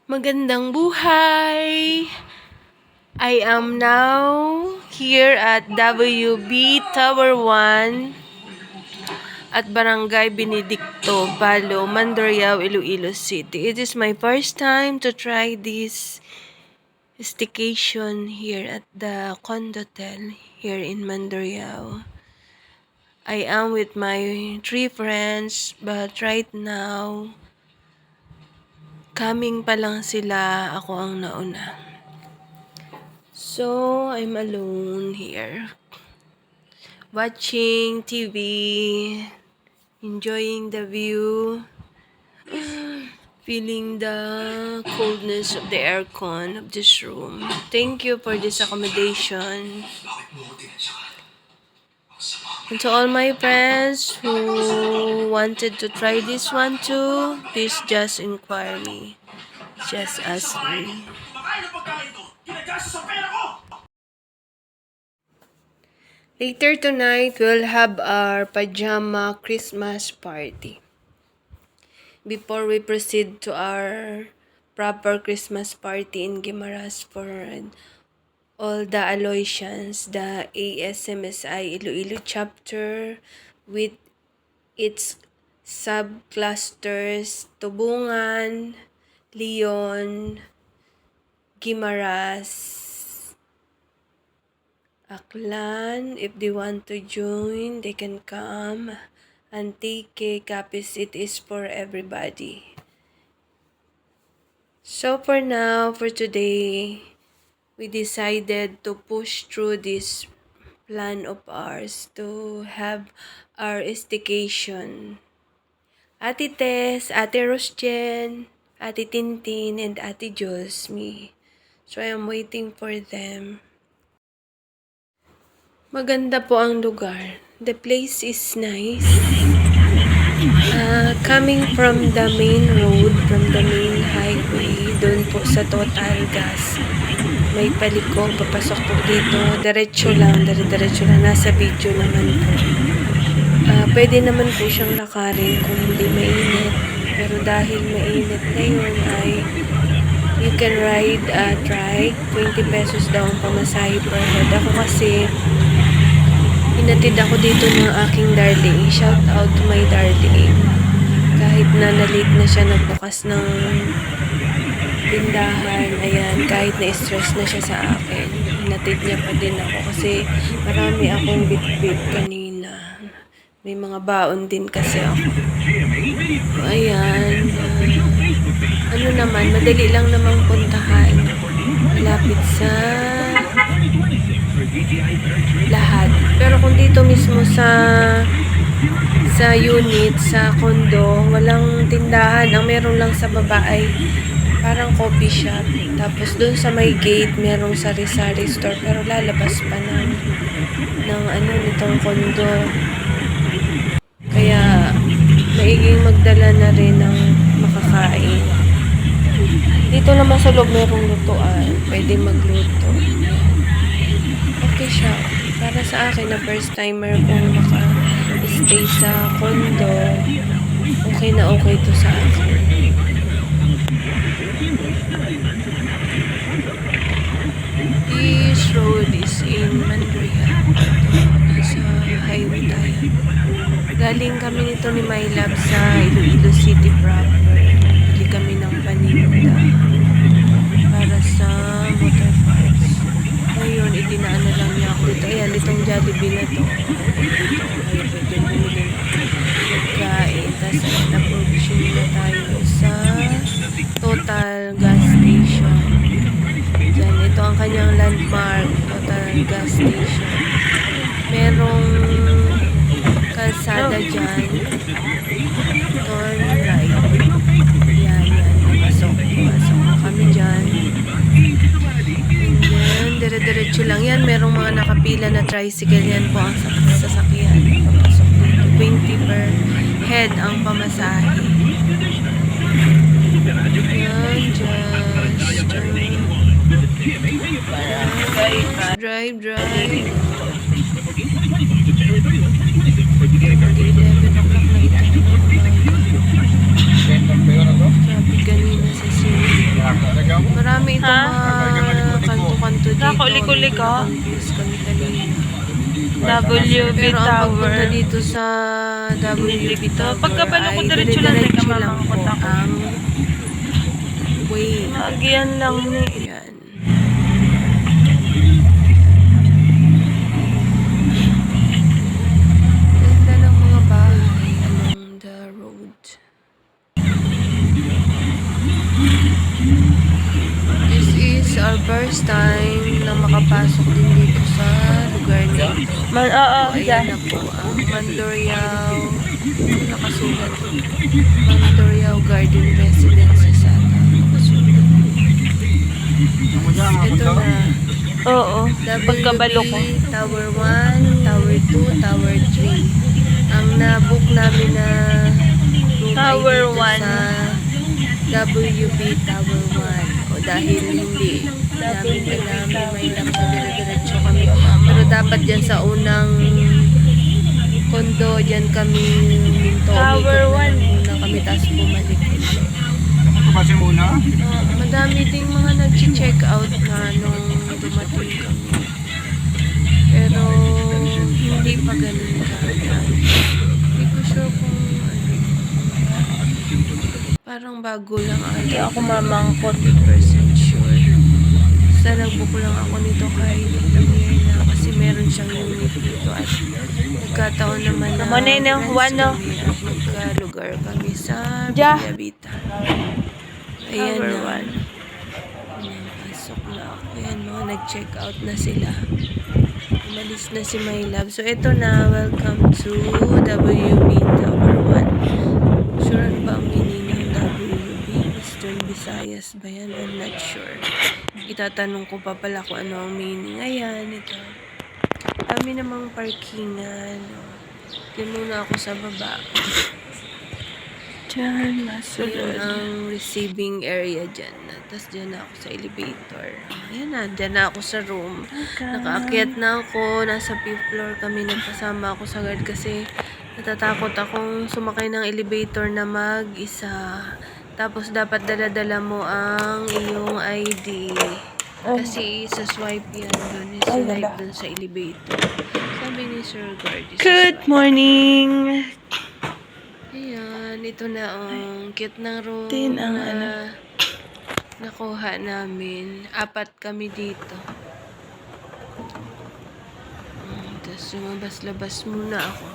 Magandang buhay! I am now here at WB Tower 1 at Barangay Benedicto, Palo, Mandurriao, Iloilo City. It is my first time to try this staycation here at the Condotel here in Mandurriao. I am with my 3 friends, but right now coming pa lang sila, ako ang nauna. So, I'm alone here. Watching TV, enjoying the view, feeling the coldness of the aircon of this room. Thank you for this accommodation. And to all my friends who wanted to try this one too, please just inquire me. Just ask me. Later tonight, we'll have our pajama Christmas party. Before we proceed to our proper Christmas party in Guimaras for all the Aloysians, the ASMSI Iloilo chapter with its subclusters Tubungan, Leon, Guimaras, Aklan. If they want to join, they can come. Antique, Capiz, it is for everybody. So for now, for today, we decided to push through this plan of ours to have our staycation. Ate Tess, Ate Rosjen, Ate Tintin, and Ate Jules, me. So I am waiting for them. Maganda po ang lugar. The place is nice. Coming from the main road, from the main highway, doon po sa Total Gas, may paliko, papasok po dito, diretso lang, nasa video naman po. Pwede naman po siyang lakarin kung hindi mainit, pero dahil mainit ngayon ay you can ride a trike, 20 pesos daw ang pamasahe per head. Ako kasi, hinatid ako dito ng aking darling. Shout out to my darling. Kahit na na-late na siya nagbukas ng tindahan, ayan, kahit na-stress na siya sa akin, hinatid niya pa din ako kasi marami akong bit-bit kanina. May mga baon din kasi ako. So, ayan. Ano naman, madali lang namang puntahan. Malapit sa lahat. Pero kung dito mismo sa unit, sa condo, walang tindahan. Ang meron lang sa baba ay parang coffee shop. Tapos doon sa may gate, merong sari-sari store. Pero lalabas pa ng nitong condo. Kaya, maiging magdala na rin ng makakain. Dito naman sa loob merong lutuan. Pwede magluto. Okay siya. Para sa akin na first timer kung maka-stay sa condo, okay na okay to sa akin. This road is in Mandurriao. Nasa highway tayo. Galing kami nito ni My Love sa Iloilo City proper. Bili kami ng paninda para sa motor parts. Ngayon, idinaan na lang niya ako dito. Ayan, itong Jollibee na to. Dito, ngayon, pwede bumili ng pagkain. Tapos, approaching na tayo sa Total Gas Station. Diyan, ito ang kanyang landmark, Total Gas Station. Merong kalsada dyan. Turn right. Yan. Pasok na kami dyan. Yan, dire-diretso lang yan. Merong mga nakapila na tricycle yan po ang sasakyan. Pasok dito. 20 per head ang pamasahe. Yan, just drive. 11 o'clock na ito. Traffic kanina sa city. Kulik-kulik ka. Confused kami kanina. WB Pero ang Tower. pagpunta dito sa WB Dito. Tower Pagkabalo ko ay diretso lang dire-diretso ka lang po mamangkot ako. ang way. Nagyan lang ni. Yan. Ganda ng mga bahay along the road. This is our first time na makapasok din dito sa lugar na ito. Oo, Ayan dyan. na po ang Mandurriao. Nakasulat. Mandurriao Garden Residences sa nakasulat. Ito na. Oo. Pagkabalo ko. WB Tower 1, Tower 2, Tower 3. Ang nabook namin na room Tower ay dito 1. sa WB Tower 1. O dahil hindi namin alam, may lang sa dire-diretso kami. Pero dapat dyan sa unang kondo, dyan kami minto. Tower 1. Muna kami, tapos bumalik ulit. Ito kasi muna? Madami ding mga nag-check out na nung dumating kami. Pero hindi pa ganun ka. Hindi ko sure kung ano. Parang bago lang Hindi ata. ako mamangkot. 100% sure. Basta nag-book lang ako nito kay Premier na kasi meron siyang unit dito at nagkataon naman na Naman na yun, friends wano. kami at magkalugar kami sa Ja. Villavita. Ayan Tower na. 1. Pasok na ako. Ayan no, nag-check out na sila. Umalis na si My Love. So, ito na. Welcome to WB Tower 1. Sure ano ba ang meaning ng WB? Western Visayas ba yan? I'm not sure. Itatanong ko pa pala kung ano ang meaning. Ayan, ito. Kami namang parkingan. Diyan muna ako sa baba. Diyan, Yun masulod. ang receiving area dyan. Tapos dyan na ako sa elevator. Ayan na, dyan na ako sa room. Nakaakyat na ako. Nasa 5th floor kami. Nagpasama ako sa guard kasi natatakot akong sumakay ng elevator na mag-isa. Tapos dapat dala-dala mo ang iyong ID. Kasi sa swipe yan doon. Swipe doon sa elevator. Sabi ni Sir Guard. Good morning. Ayan, ito na ang cute ng room Din ang na ano. nakuha namin. 4 kami dito. Tapos lumabas-labas muna ako.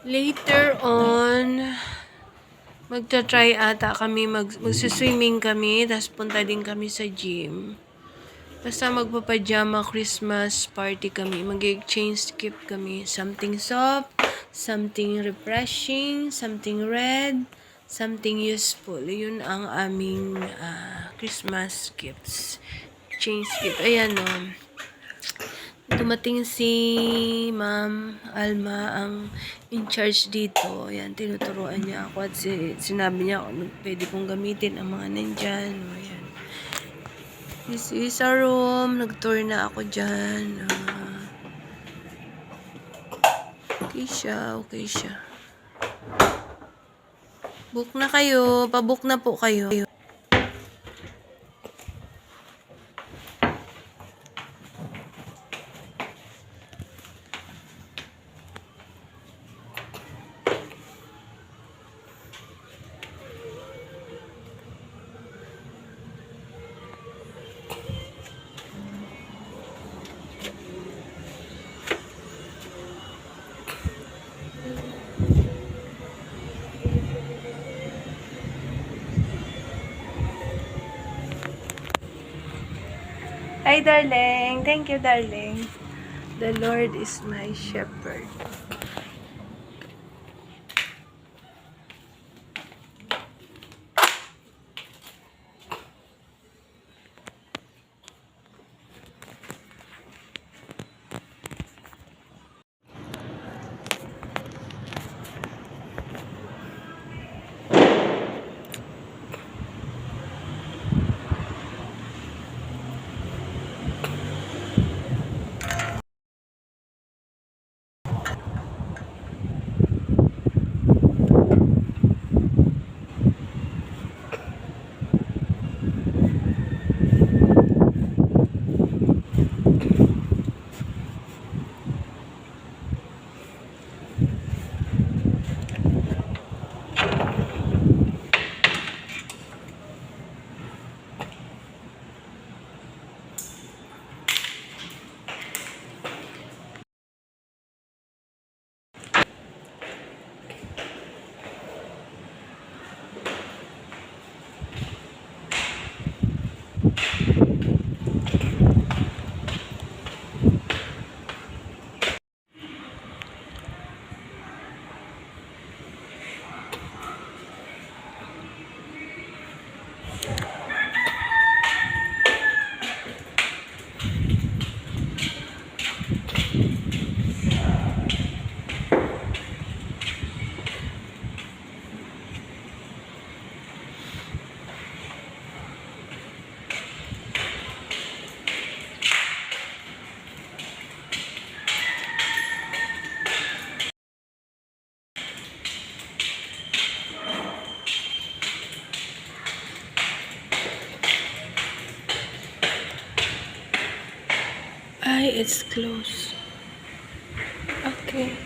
Later on, magta-try ata kami, magsiswimming kami, tapos punta din kami sa gym. Basta magpapajama Christmas party kami, mag-exchange gift kami. Something soft, something refreshing, something red, something useful. Yun ang aming Christmas gifts. Exchange gift. Ayan o. Dumating si Ma'am Alma, ang in charge dito. Ayan, tinuturuan niya ako at sinabi niya kung pwede kong gamitin ang mga nandyan. Ayan. This is our room. Nag-tour na ako dyan. Okay siya, okay siya. Book na kayo. Pa-book na po kayo. Hi, darling. Thank you, darling. The Lord is my shepherd. Ay, it's closed. Okay.